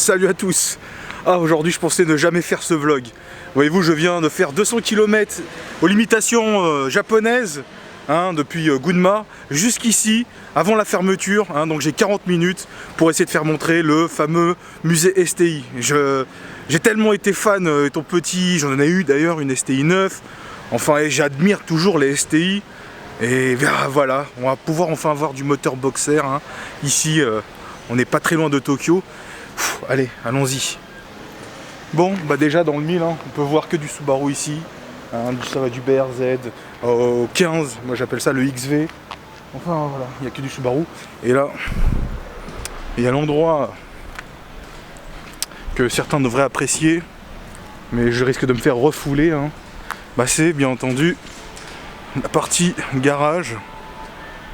Salut à tous. Aujourd'hui je pensais ne jamais faire ce vlog. Voyez-vous, je viens de faire 200 km aux limitations japonaises depuis Gunma jusqu'ici, avant la fermeture. Donc j'ai 40 minutes pour essayer de faire montrer le fameux musée STI. J'ai tellement été fan étant petit, j'en ai eu d'ailleurs une STI 9. Enfin, et j'admire toujours les STI. Et voilà, on va pouvoir enfin voir du moteur boxer. Ici, on n'est pas très loin de Tokyo. Allez, allons-y. Bon, bah déjà dans le 1000, on peut voir que du Subaru ici. Ça va du BRZ au 15, moi j'appelle ça le XV. Enfin voilà, il n'y a que du Subaru. Et là, il y a l'endroit que certains devraient apprécier, mais je risque de me faire refouler. Bah, c'est bien entendu la partie garage.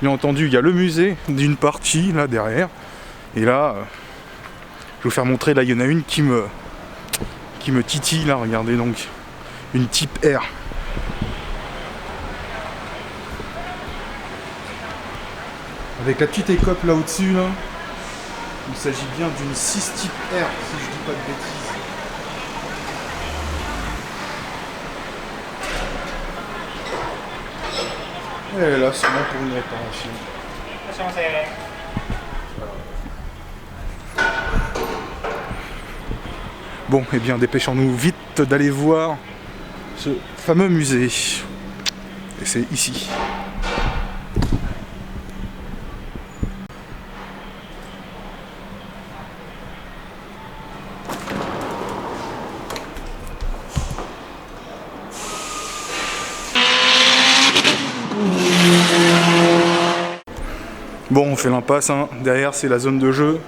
Bien entendu, il y a le musée d'une partie là derrière. Et là, je vais vous faire montrer, là il y en a une qui me titille là, regardez donc. Une Type R. Avec la petite écope là au-dessus là. Il s'agit bien d'une 6 Type R si je dis pas de bêtises. Elle est là sûrement pour une réparation. Bon, et bien dépêchons-nous vite d'aller voir ce fameux musée. Et c'est ici. Bon, on fait l'impasse. Derrière, c'est la zone de jeu.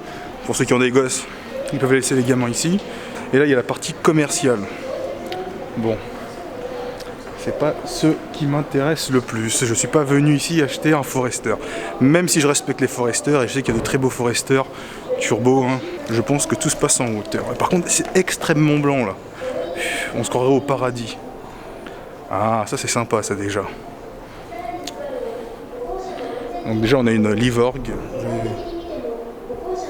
Pour ceux qui ont des gosses, ils peuvent laisser les gamins ici. Et là, il y a la partie commerciale. Bon, c'est pas ce qui m'intéresse le plus. Je suis pas venu ici acheter un Forester. Même si je respecte les Forester et je sais qu'il y a de très beaux Forester turbo, je pense que tout se passe en hauteur. Et par contre, c'est extrêmement blanc là. On se croirait au paradis. Ah, ça c'est sympa, ça déjà. Donc déjà, on a une Livorg.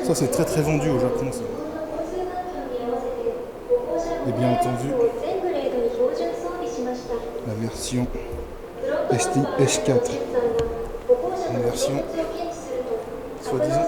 Ça, c'est très très vendu au Japon, ça. Et bien entendu, la version STI S4, une version soi-disant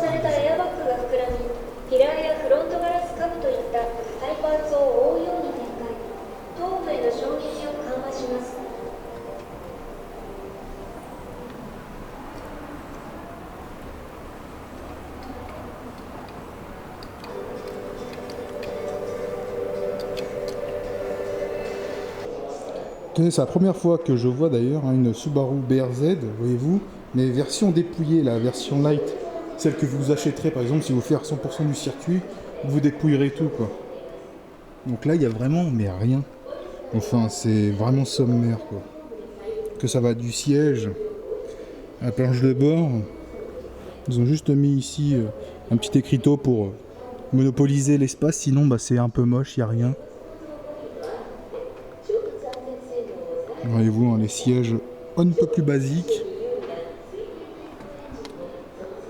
c'est la première fois que je vois d'ailleurs une Subaru BRZ, voyez-vous, mais version dépouillée, la version light, celle que vous achèterez par exemple si vous faites 100% du circuit, vous dépouillerez tout quoi. Donc là il y a vraiment mais rien. Enfin c'est vraiment sommaire quoi. Que ça va du siège à la planche de bord. Ils ont juste mis ici un petit écriteau pour monopoliser l'espace, sinon bah, c'est un peu moche, il n'y a rien. Voyez-vous, les sièges un peu plus basiques.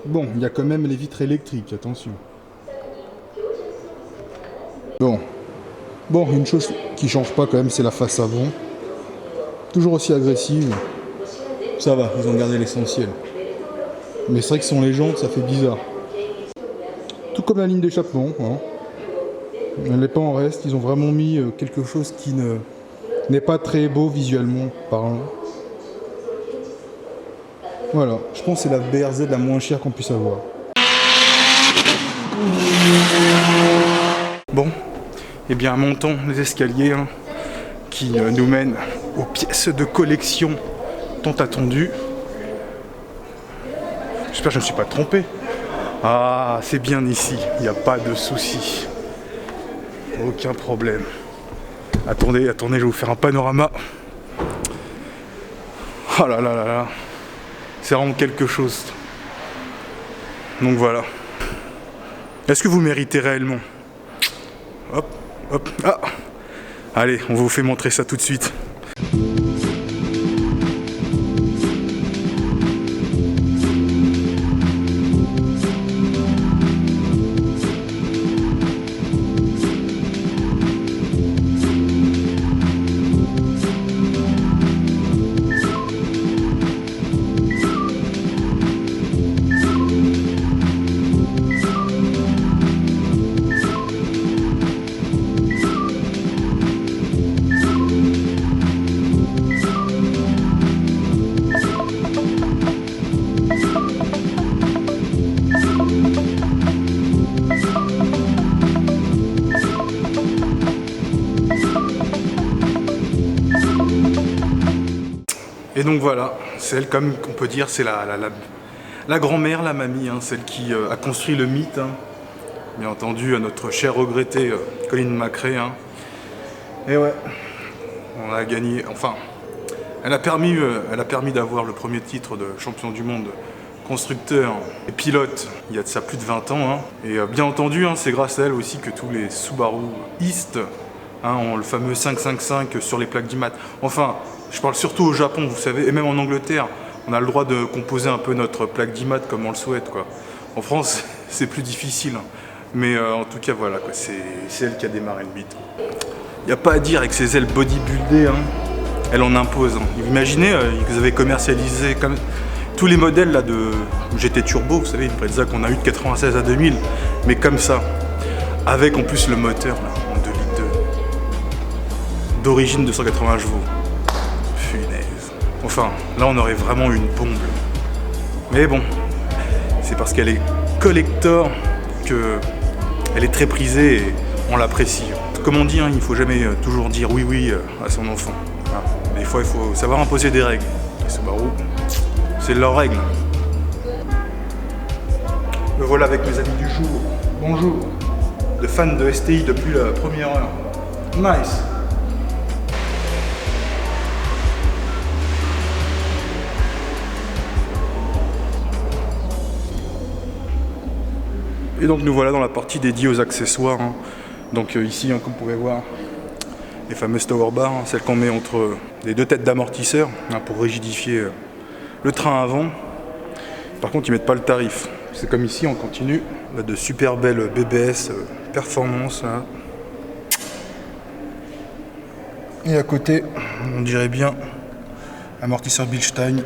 Bon, il y a quand même les vitres électriques, attention. Bon, une chose qui change pas quand même, c'est la face avant. Toujours aussi agressive. Ça va, ils ont gardé l'essentiel. Mais c'est vrai que sont les jantes, ça fait bizarre. Tout comme la ligne d'échappement. Elle n'est pas en reste, ils ont vraiment mis quelque chose qui n'est pas très beau visuellement parlant. Voilà, je pense que c'est la BRZ la moins chère qu'on puisse avoir. Bon, et bien montons les escaliers qui nous mènent aux pièces de collection tant attendues. J'espère que je ne me suis pas trompé. Ah, c'est bien ici, il n'y a pas de souci. Aucun problème. Attendez, je vais vous faire un panorama. Oh là là là là. C'est vraiment quelque chose. Donc voilà. Est-ce que vous méritez réellement? Hop, hop, ah. Allez, on vous fait montrer ça tout de suite. Et donc voilà, c'est elle, comme on peut dire, c'est la grand-mère, la mamie, hein, celle qui a construit le mythe. Hein. Bien entendu, à notre cher regretté Colin McRae. Hein. Et ouais, on a gagné, enfin, elle a permis d'avoir le premier titre de champion du monde constructeur et pilote il y a de ça plus de 20 ans. Hein. Et bien entendu, hein, c'est grâce à elle aussi que tous les Subaru East ont le fameux 555 sur les plaques d'IMAT. Enfin, je parle surtout au Japon, vous savez, et même en Angleterre, on a le droit de composer un peu notre plaque d'IMAT comme on le souhaite, quoi. En France, c'est plus difficile. Hein. Mais en tout cas, voilà, c'est elle qui a démarré le mythe. Il n'y a pas à dire, avec ses ailes bodybuildées, hein, elle en impose. Hein. Imaginez, ils avaient commercialisé comme tous les modèles là, de GT Turbo, vous savez, une Brezza qu'on a eu de 96 à 2000, mais comme ça, avec en plus le moteur là, en 2 litres d'origine 280 chevaux. Punaise. Enfin, là on aurait vraiment une bombe. Mais bon, c'est parce qu'elle est collector qu'elle est très prisée et on l'apprécie. Comme on dit, hein, il ne faut jamais toujours dire oui à son enfant. Voilà. Des fois, il faut savoir imposer des règles. Les Subaru, c'est leurs règles. Me voilà avec mes amis du jour. Bonjour. De fans de STI depuis la première heure. Nice. Et donc nous voilà dans la partie dédiée aux accessoires. Hein. Donc ici, hein, comme vous pouvez voir, les fameuses tower bars, hein, celles qu'on met entre les deux têtes d'amortisseur hein, pour rigidifier le train avant. Par contre, ils mettent pas le tarif. C'est comme ici, on continue. On a de super belles BBS performance. Hein. Et à côté, on dirait bien amortisseur Bilstein.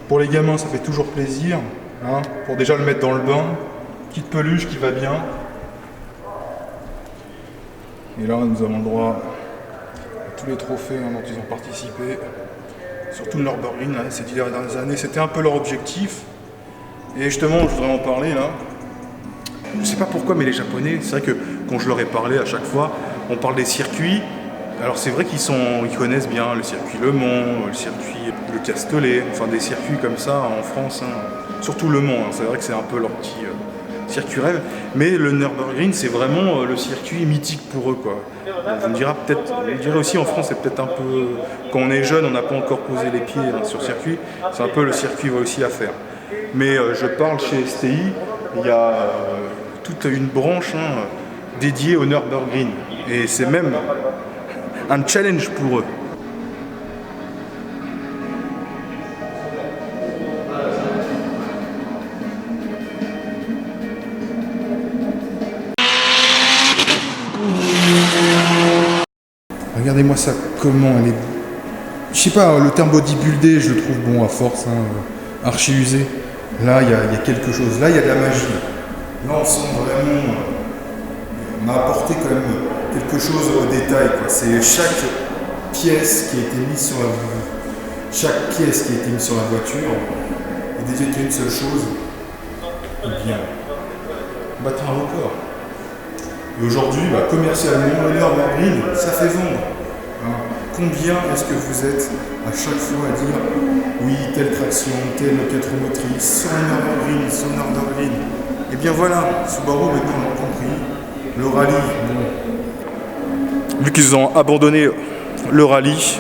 Pour les gamins, ça fait toujours plaisir. Hein, pour déjà le mettre dans le bain. Petite peluche qui va bien. Et là, nous avons le droit à tous les trophées hein, dont ils ont participé. Surtout le Nürburgring, hein, ces 10 dernières années, c'était un peu leur objectif. Et justement, je voudrais en parler là. Je ne sais pas pourquoi, mais les Japonais, c'est vrai que quand je leur ai parlé à chaque fois, on parle des circuits. Alors c'est vrai ils connaissent bien le circuit Le Mans, le circuit Le Castellet, enfin des circuits comme ça en France, hein. Surtout Le Mans, hein, c'est vrai que c'est un peu leur petit circuit rêve. Mais le Nürburgring, c'est vraiment le circuit mythique pour eux, quoi. Vous me direz peut-être, vous direz aussi en France, c'est peut-être un peu, quand on est jeune, on n'a pas encore posé les pieds hein, sur circuit, c'est un peu le circuit aussi à faire. Mais je parle chez STI, il y a toute une branche hein, dédiée au Nürburgring. Et c'est même un challenge pour eux. Regardez-moi ça, comment elle est... Je sais pas, le terme bodybuildé, je le trouve bon à force, hein, archi usé. Là, il y a quelque chose, là, il y a de la magie. Là, on sent vraiment... on m'a apporté quand même quelque chose au détail. C'est chaque pièce qui a été mise sur la voiture est dédiée qu'à une seule chose. Eh bien, battre un record. Et aujourd'hui, commercialement, le Nürburgring, ça fait vendre. Hein. Combien est-ce que vous êtes à chaque fois à dire oui, telle traction, telle quatre-motrice, sur un Nürburgring. Et bien voilà, Subaru maintenant on l'a compris. Le rallye, bon. Vu qu'ils ont abandonné le rallye,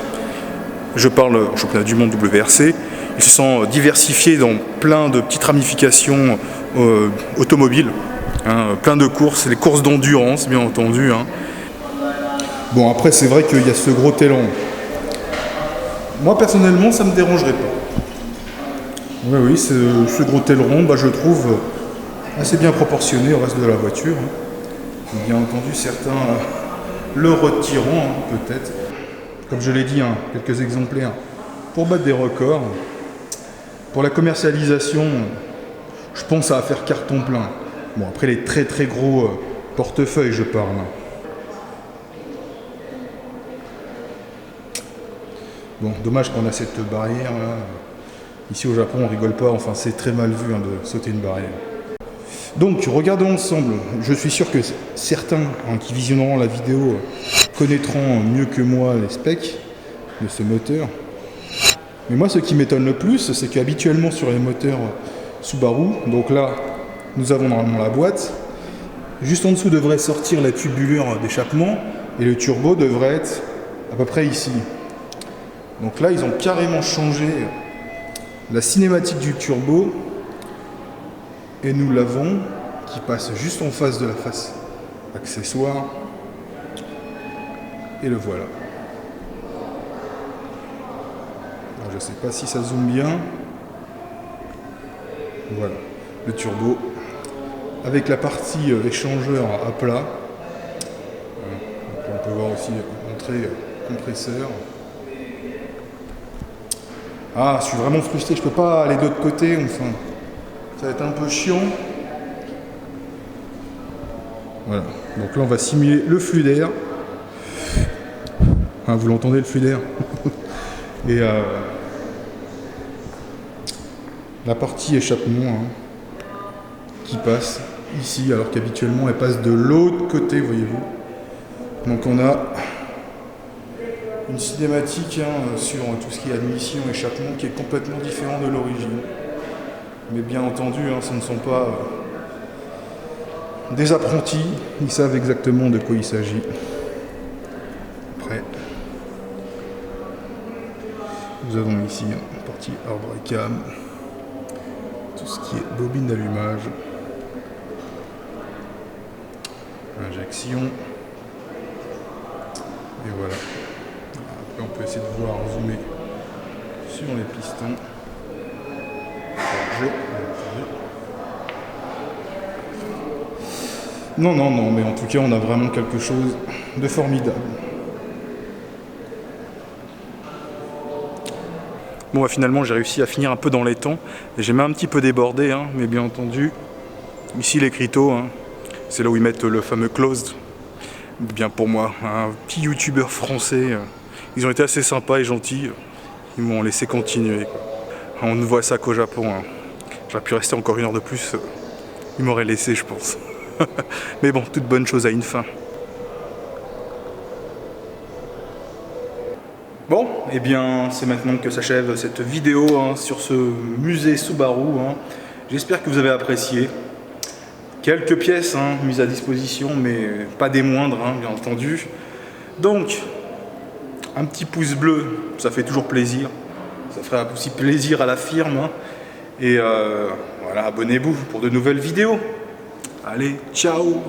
je parle championnat du monde WRC, ils se sont diversifiés dans plein de petites ramifications automobiles. Hein, plein de courses, les courses d'endurance bien entendu. Hein. Bon après c'est vrai qu'il y a ce gros talon. Moi personnellement ça me dérangerait pas. Oui, ce gros aileron, je le trouve assez bien proportionné au reste de la voiture. Hein. Bien entendu certains le retireront hein, peut-être. Comme je l'ai dit, hein, quelques exemplaires pour battre des records. Pour la commercialisation, je pense que ça va faire carton plein. Bon, après les très très gros portefeuilles, je parle. Bon, dommage qu'on a cette barrière là. Ici au Japon, on rigole pas, enfin c'est très mal vu hein, de sauter une barrière. Donc, regardons ensemble. Je suis sûr que certains hein, qui visionneront la vidéo connaîtront mieux que moi les specs. de ce moteur. Mais moi, ce qui m'étonne le plus, c'est qu'habituellement sur les moteurs Subaru, donc là, nous avons normalement la boîte. Juste en dessous devrait sortir la tubulure d'échappement et le turbo devrait être à peu près ici. Donc là, ils ont carrément changé la cinématique du turbo et nous l'avons qui passe juste en face de la face accessoire et le voilà. Alors, je ne sais pas si ça zoome bien. Voilà, le turbo avec la partie échangeur à plat. Donc on peut voir aussi entrée compresseur. Ah, je suis vraiment frustré, je peux pas aller de l'autre côté, enfin, ça va être un peu chiant. Voilà, donc là on va simuler le flux d'air. Ah, vous l'entendez le flux d'air. Et la partie échappement qui passe ici, alors qu'habituellement elle passe de l'autre côté, voyez-vous. Donc on a une cinématique sur tout ce qui est admission, échappement, qui est complètement différent de l'origine. Mais bien entendu, ce ne sont pas des apprentis, ils savent exactement de quoi il s'agit. Après, nous avons ici une partie arbre et cam, tout ce qui est bobine d'allumage, injection, et voilà. Après, on peut essayer de voir zoomer sur les pistons. Non, mais en tout cas, on a vraiment quelque chose de formidable. Bon, finalement, j'ai réussi à finir un peu dans les temps. J'ai même un petit peu débordé, mais bien entendu, ici l'écriteau, c'est là où ils mettent le fameux closed. Bien pour moi, un petit youtubeur français, ils ont été assez sympas et gentils. Ils m'ont laissé continuer, quoi. On ne voit ça qu'au Japon. J'aurais pu rester encore une heure de plus, ils m'auraient laissé, je pense. Mais bon, toute bonne chose a une fin. Bon, et bien c'est maintenant que s'achève cette vidéo sur ce musée Subaru. J'espère que vous avez apprécié. Quelques pièces mises à disposition, mais pas des moindres, bien entendu. Donc, un petit pouce bleu, ça fait toujours plaisir. Ça ferait aussi plaisir à la firme. Et voilà, abonnez-vous pour de nouvelles vidéos. Allez, ciao!